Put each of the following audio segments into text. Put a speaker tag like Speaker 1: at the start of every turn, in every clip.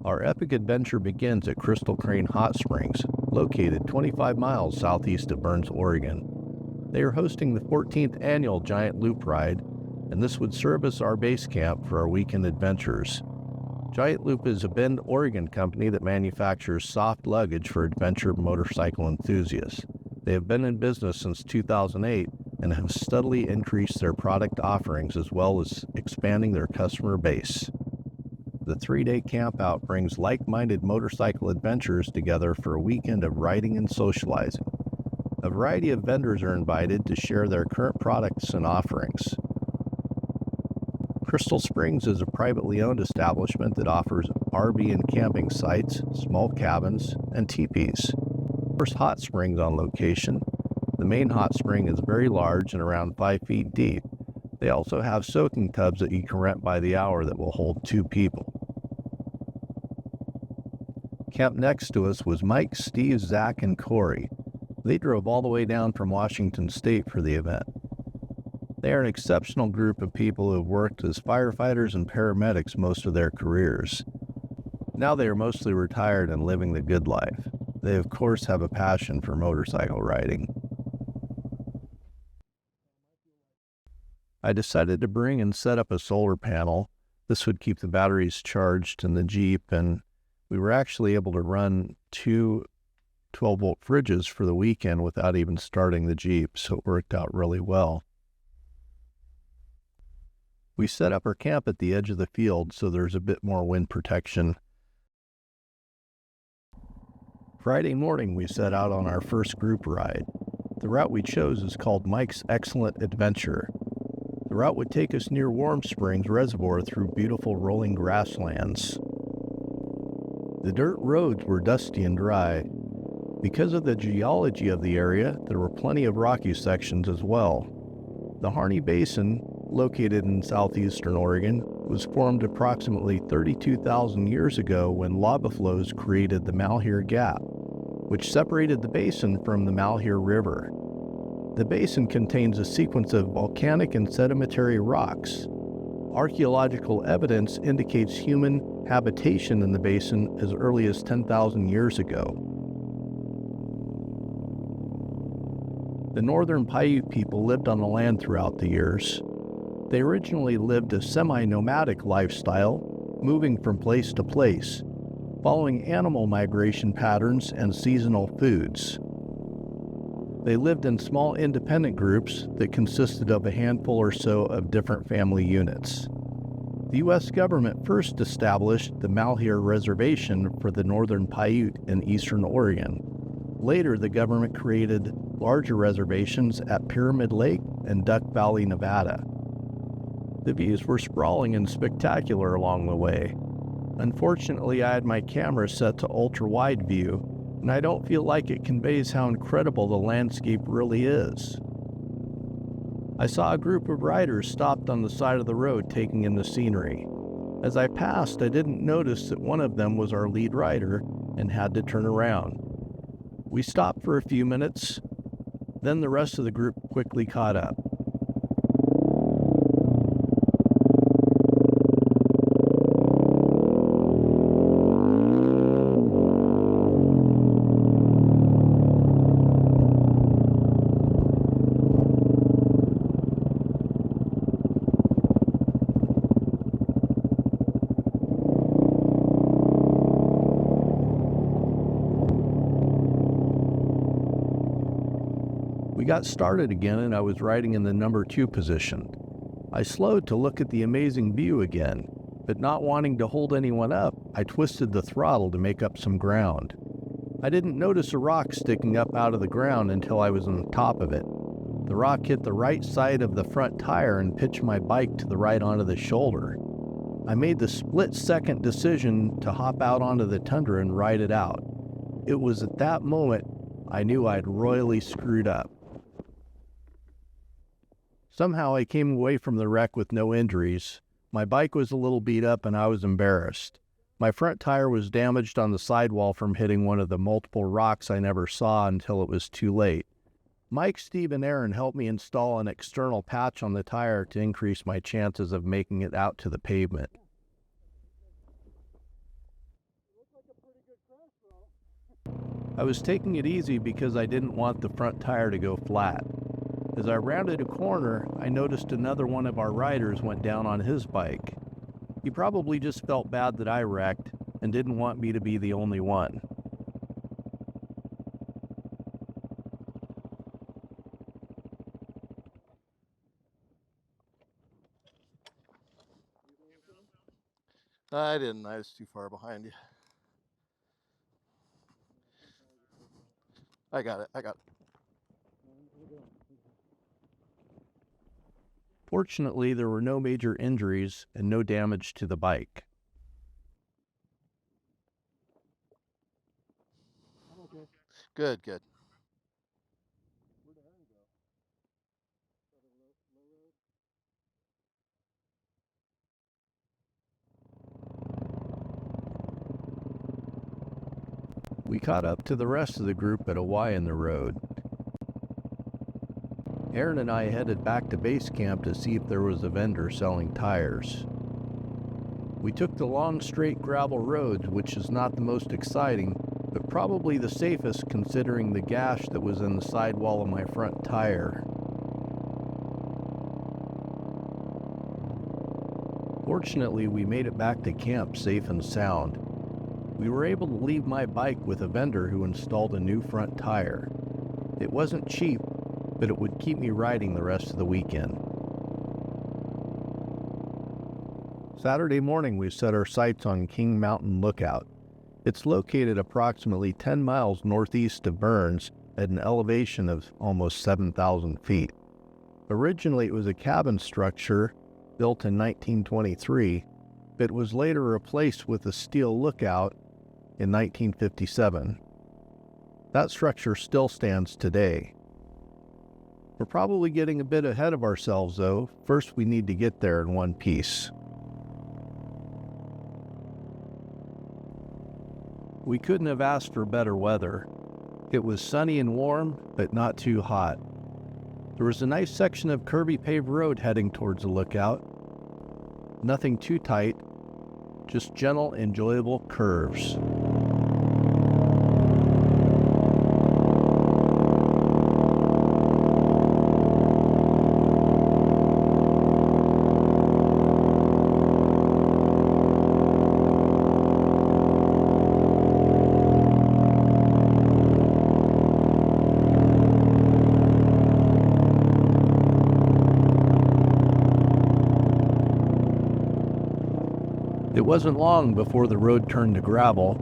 Speaker 1: Our epic adventure begins at Crystal Crane Hot Springs, located 25 miles southeast of Burns, Oregon. They are hosting the 14th annual Giant Loop ride, and this would serve as our base camp for our weekend adventures. Giant Loop is a Bend, Oregon company that manufactures soft luggage for adventure motorcycle enthusiasts. They have been in business since 2008 and have steadily increased their product offerings as well as expanding their customer base. The 3-day campout brings like-minded motorcycle adventurers together for a weekend of riding and socializing. A variety of vendors are invited to share their current products and offerings. Crystal Springs is a privately owned establishment that offers RV and camping sites, small cabins, and teepees. There's hot springs on location. The main hot spring is very large and around 5 feet deep. They also have soaking tubs that you can rent by the hour that will hold 2 people. Camped next to us was Mike, Steve, Zach, and Corey. They drove all the way down from Washington State for the event. They are an exceptional group of people who have worked as firefighters and paramedics most of their careers. Now they are mostly retired and living the good life. They, of course, have a passion for motorcycle riding. I decided to bring and set up a solar panel. This would keep the batteries charged in the Jeep, and we were actually able to run 2 12-volt fridges for the weekend without even starting the Jeep, so it worked out really well. We set up our camp at the edge of the field so there's a bit more wind protection. Friday morning we set out on our first group ride. The route we chose is called Mike's Excellent Adventure. The route would take us near Warm Springs Reservoir through beautiful rolling grasslands. The dirt roads were dusty and dry. Because of the geology of the area, there were plenty of rocky sections as well. The Harney Basin, located in southeastern Oregon, was formed approximately 32,000 years ago when lava flows created the Malheur Gap, which separated the basin from the Malheur River. The basin contains a sequence of volcanic and sedimentary rocks. Archaeological evidence indicates human habitation in the basin as early as 10,000 years ago. The northern Paiute people lived on the land throughout the years. They originally lived a semi-nomadic lifestyle, moving from place to place, following animal migration patterns and seasonal foods. They lived in small independent groups that consisted of a handful or so of different family units. The U.S. government first established the Malheur Reservation for the northern Paiute in eastern Oregon. Later, the government created larger reservations at Pyramid Lake and Duck Valley, Nevada. The views were sprawling and spectacular along the way. Unfortunately, I had my camera set to ultra-wide view, and I don't feel like it conveys how incredible the landscape really is. I saw a group of riders stopped on the side of the road taking in the scenery. As I passed, I didn't notice that one of them was our lead rider and had to turn around. We stopped for a few minutes, then the rest of the group quickly caught up. We got started again and I was riding in the number 2 position. I slowed to look at the amazing view again, but not wanting to hold anyone up, I twisted the throttle to make up some ground. I didn't notice a rock sticking up out of the ground until I was on top of it. The rock hit the right side of the front tire and pitched my bike to the right onto the shoulder. I made the split-second decision to hop out onto the tundra and ride it out. It was at that moment I knew I'd royally screwed up. Somehow I came away from the wreck with no injuries. My bike was a little beat up and I was embarrassed. My front tire was damaged on the sidewall from hitting one of the multiple rocks I never saw until it was too late. Mike, Steve, and Aaron helped me install an external patch on the tire to increase my chances of making it out to the pavement. I was taking it easy because I didn't want the front tire to go flat. As I rounded a corner, I noticed another one of our riders went down on his bike. He probably just felt bad that I wrecked and didn't want me to be the only one.
Speaker 2: I didn't. I was too far behind you. I got it.
Speaker 1: Fortunately, there were no major injuries and no damage to the bike.
Speaker 2: Good.
Speaker 1: We caught up to the rest of the group at a Y in the road. Aaron and I headed back to base camp to see if there was a vendor selling tires. We took the long, straight gravel roads, which is not the most exciting, but probably the safest considering the gash that was in the sidewall of my front tire. Fortunately, we made it back to camp safe and sound. We were able to leave my bike with a vendor who installed a new front tire. It wasn't cheap, but it would keep me riding the rest of the weekend. Saturday morning, we set our sights on King Mountain Lookout. It's located approximately 10 miles northeast of Burns at an elevation of almost 7,000 feet. Originally, it was a cabin structure built in 1923, but was later replaced with a steel lookout in 1957. That structure still stands today. We're probably getting a bit ahead of ourselves, though. First, we need to get there in one piece. We couldn't have asked for better weather. It was sunny and warm, but not too hot. There was a nice section of curvy paved road heading towards the lookout. Nothing too tight, just gentle, enjoyable curves. It wasn't long before the road turned to gravel.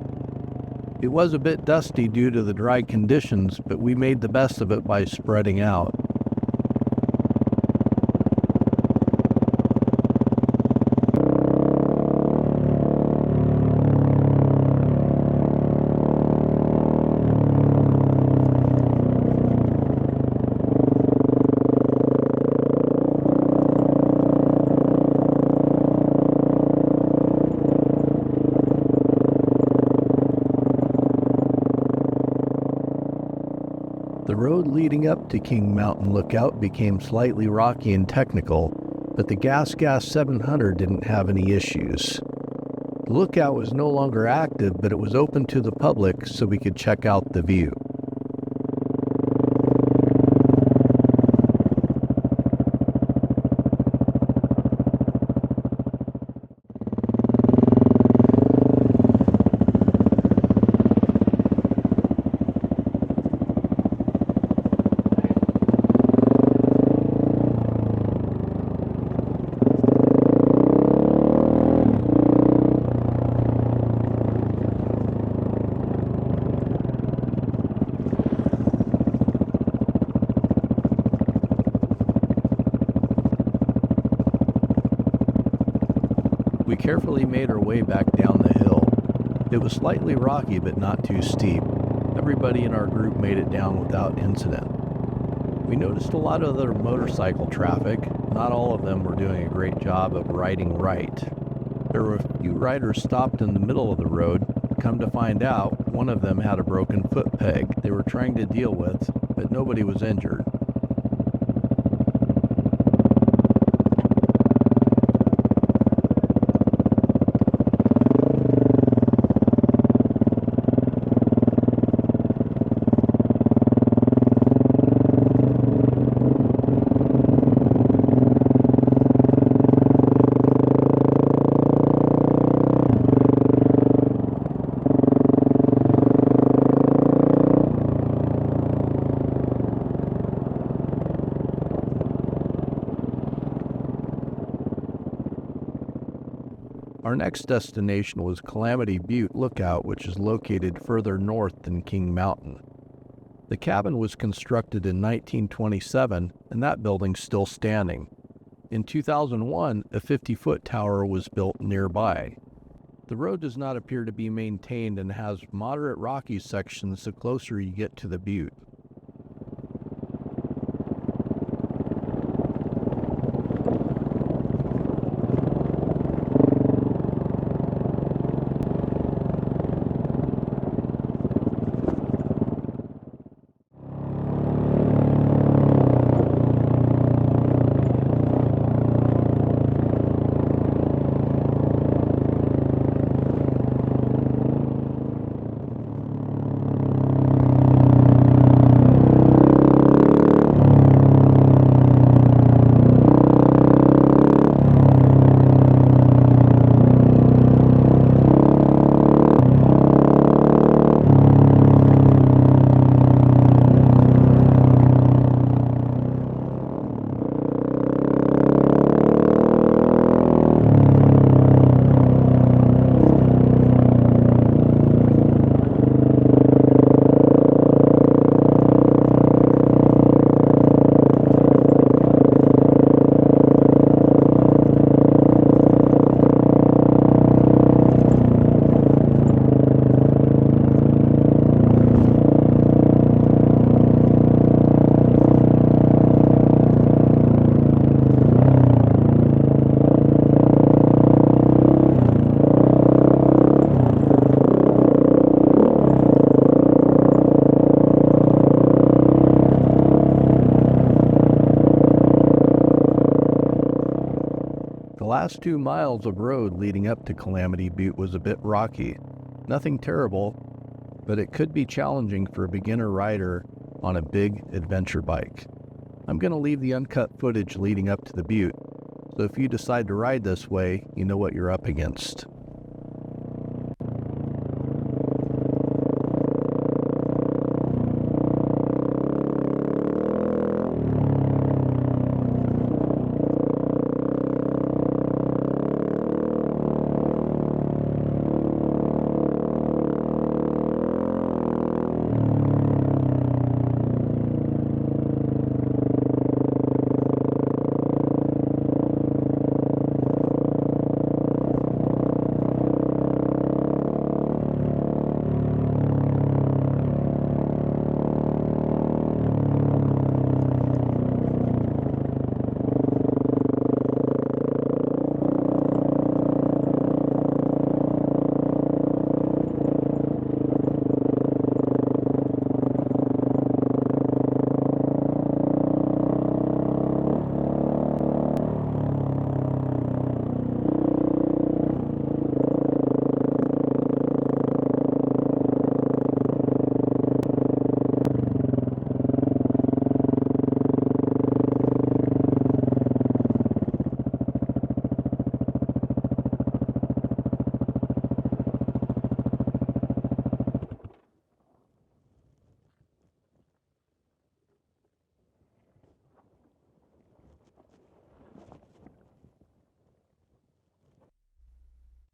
Speaker 1: It was a bit dusty due to the dry conditions, but we made the best of it by spreading out. The road leading up to King Mountain Lookout became slightly rocky and technical, but the GasGas 700 didn't have any issues. The lookout was no longer active, but it was open to the public so we could check out the view. We carefully made our way back down the hill. It was slightly rocky but not too steep. Everybody in our group made it down without incident. We noticed a lot of other motorcycle traffic. Not all of them were doing a great job of riding right. There were a few riders stopped in the middle of the road. Come to find out, one of them had a broken foot peg they were trying to deal with, but nobody was injured. next destination was Calamity Butte Lookout, which is located further north than King Mountain. The cabin was constructed in 1927, and that building's still standing. In 2001, a 50-foot tower was built nearby. The road does not appear to be maintained and has moderate rocky sections the closer you get to the butte. The last 2 miles of road leading up to Calamity Butte was a bit rocky. Nothing terrible, but it could be challenging for a beginner rider on a big adventure bike. I'm going to leave the uncut footage leading up to the butte, so if you decide to ride this way, you know what you're up against.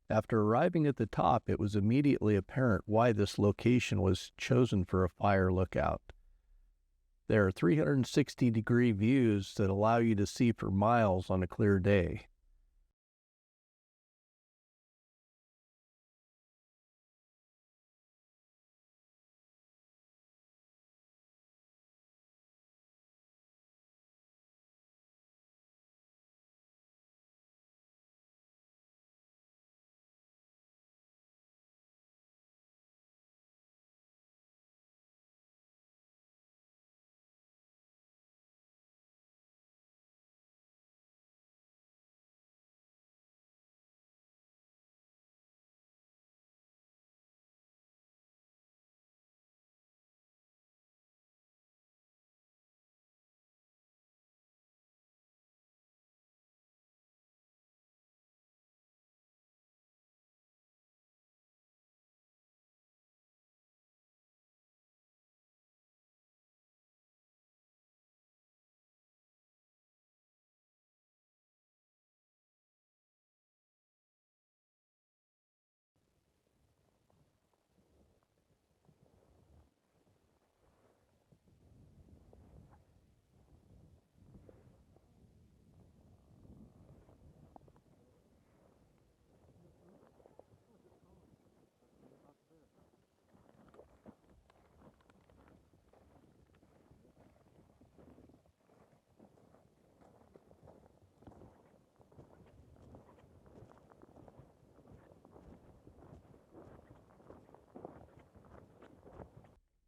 Speaker 1: After arriving at the top, it was immediately apparent why this location was chosen for a fire lookout. There are 360-degree views that allow you to see for miles on a clear day.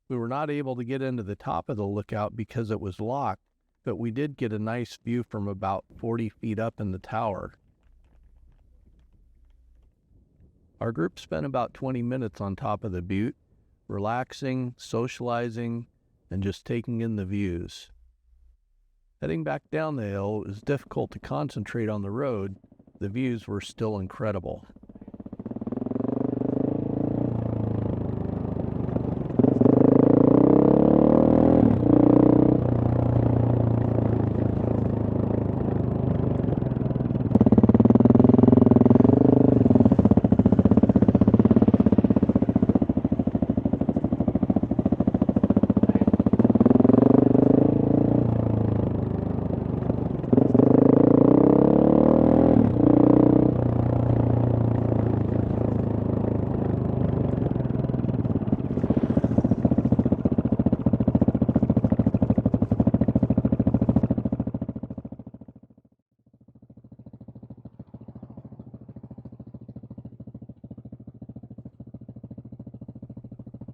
Speaker 1: We were not able to get into the top of the lookout because it was locked, but we did get a nice view from about 40 feet up in the tower. Our group spent about 20 minutes on top of the butte, relaxing, socializing, and just taking in the views. Heading back down the hill, it was difficult to concentrate on the road. The views were still incredible.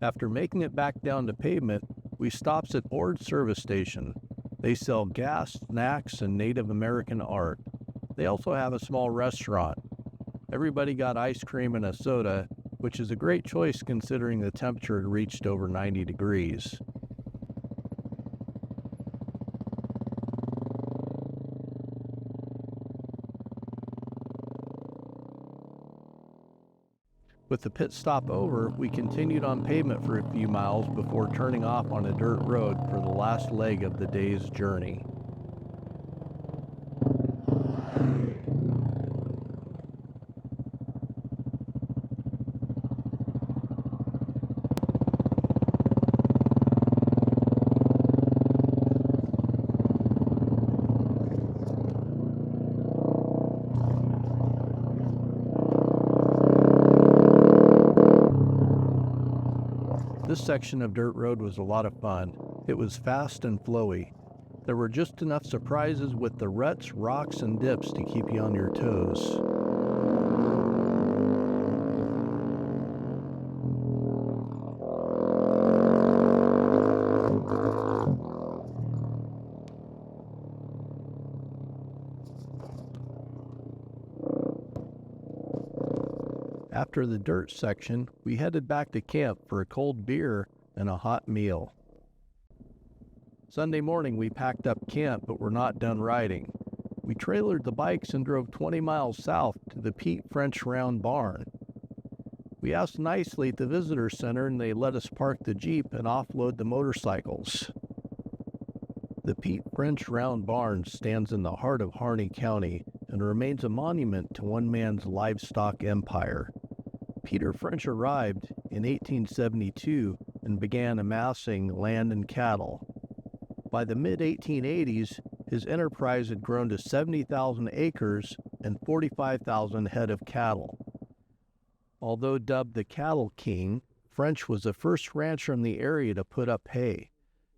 Speaker 1: After making it back down to pavement, we stopped at Ord service station. They sell gas, snacks, and Native American art. They also have a small restaurant. Everybody got ice cream and a soda, which is a great choice considering the temperature had reached over 90 degrees. With the pit stop over, we continued on pavement for a few miles before turning off on a dirt road for the last leg of the day's journey. This section of dirt road was a lot of fun. It was fast and flowy. There were just enough surprises with the ruts, rocks, and dips to keep you on your toes. After the dirt section, we headed back to camp for a cold beer and a hot meal. Sunday morning we packed up camp, but were not done riding. We trailered the bikes and drove 20 miles south to the Pete French Round Barn. We asked nicely at the visitor center and they let us park the Jeep and offload the motorcycles. The Pete French Round Barn stands in the heart of Harney County and remains a monument to one man's livestock empire. Peter French arrived in 1872 and began amassing land and cattle. By the mid-1880s, his enterprise had grown to 70,000 acres and 45,000 head of cattle. Although dubbed the Cattle King, French was the first rancher in the area to put up hay.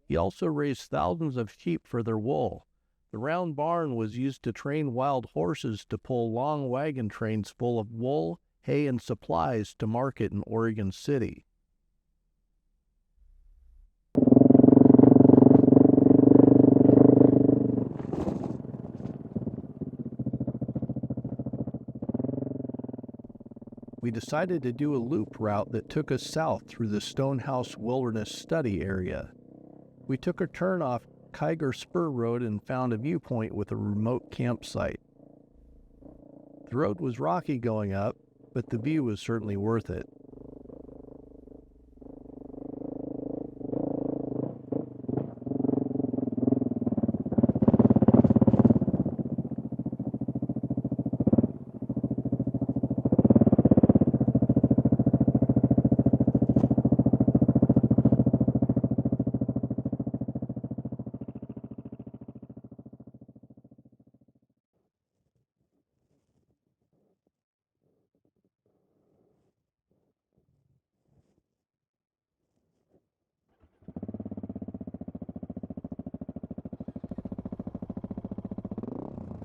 Speaker 1: He also raised thousands of sheep for their wool. The round barn was used to train wild horses to pull long wagon trains full of wool, hay, and supplies to market in Oregon City. We decided to do a loop route that took us south through the Stonehouse Wilderness Study area. We took a turn off Kiger Spur Road and found a viewpoint with a remote campsite. The road was rocky going up, but the view was certainly worth it.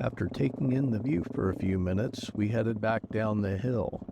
Speaker 1: After taking in the view for a few minutes, we headed back down the hill.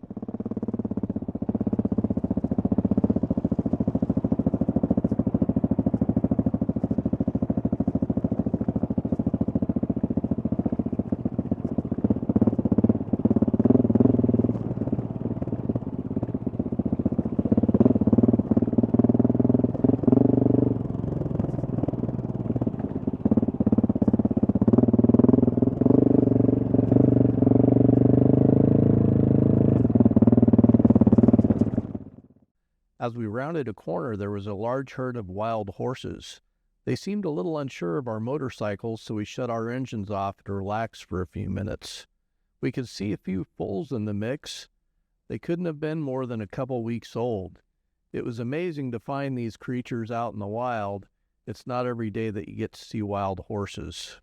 Speaker 1: As we rounded a corner, there was a large herd of wild horses. They seemed a little unsure of our motorcycles, so we shut our engines off to relax for a few minutes. We could see a few foals in the mix. They couldn't have been more than a couple weeks old. It was amazing to find these creatures out in the wild. It's not every day that you get to see wild horses.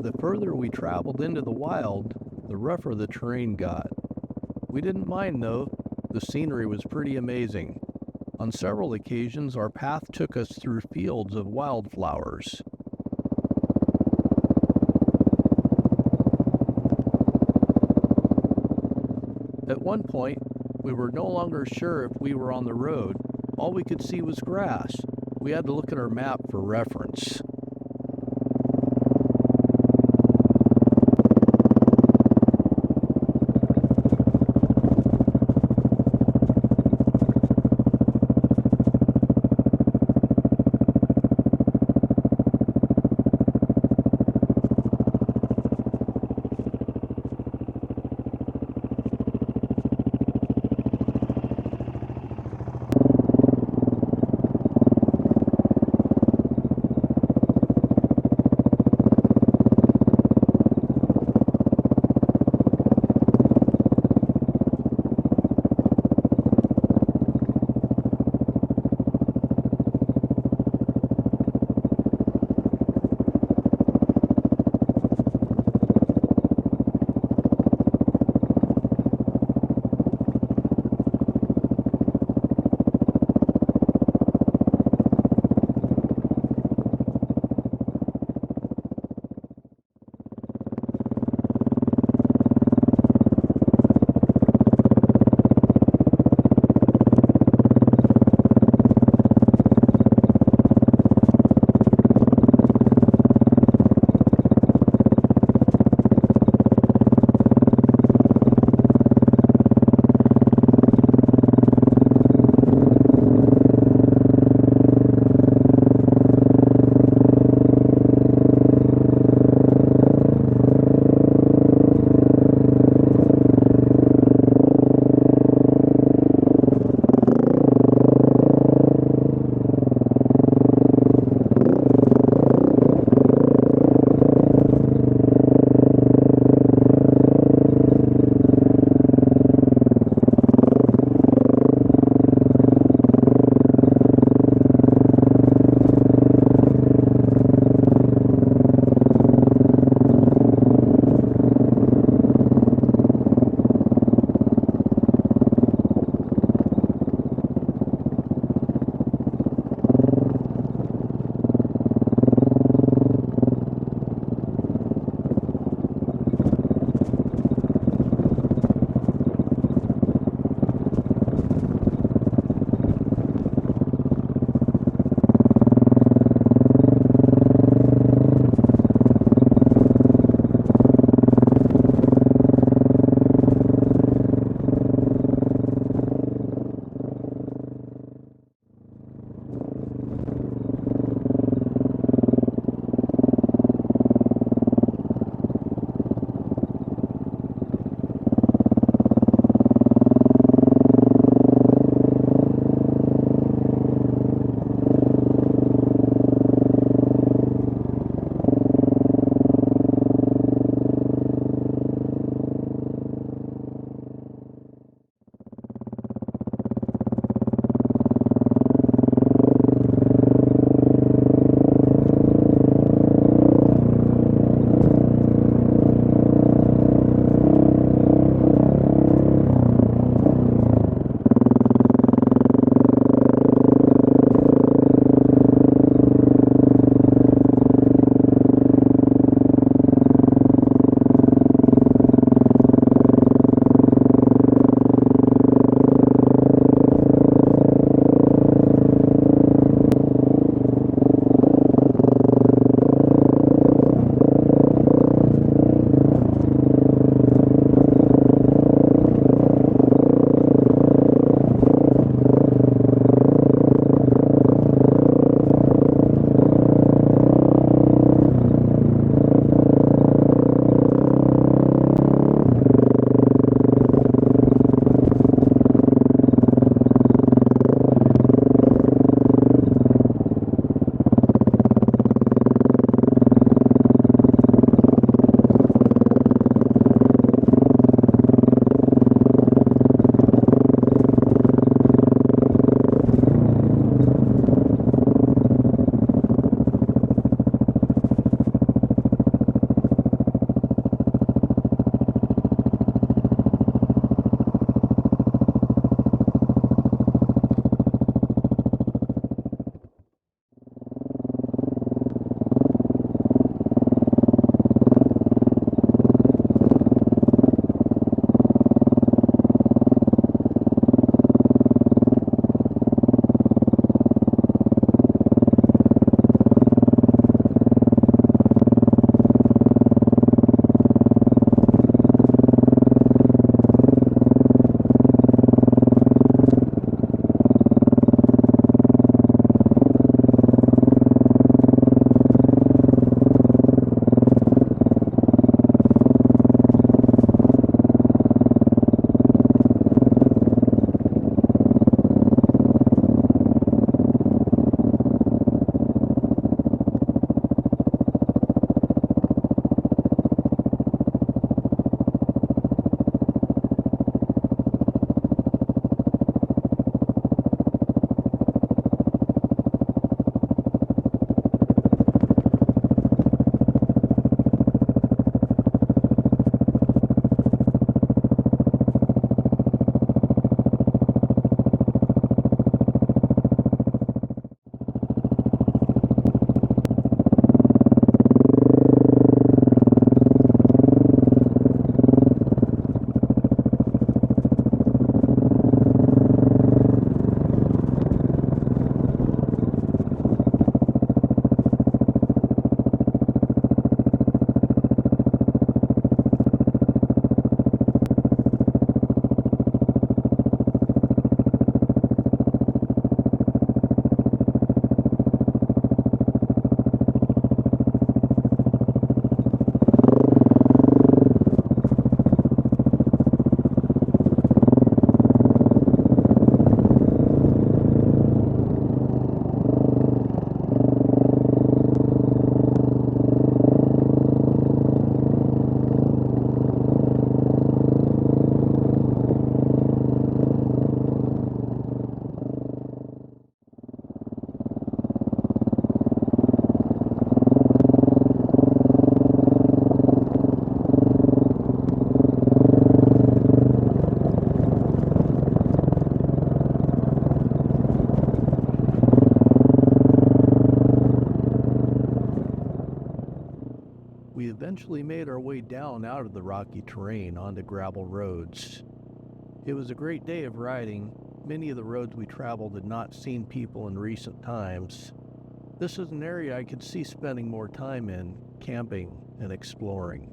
Speaker 1: The further we traveled into the wild, the rougher the terrain got. We didn't mind though. The scenery was pretty amazing. On several occasions, our path took us through fields of wildflowers. At one point, we were no longer sure if we were on the road. All we could see was grass. We had to look at our map for reference. we eventually made our way down out of the rocky terrain onto gravel roads. It was a great day of riding. Many of the roads we traveled had not seen people in recent times. This is an area I could see spending more time in, camping and exploring.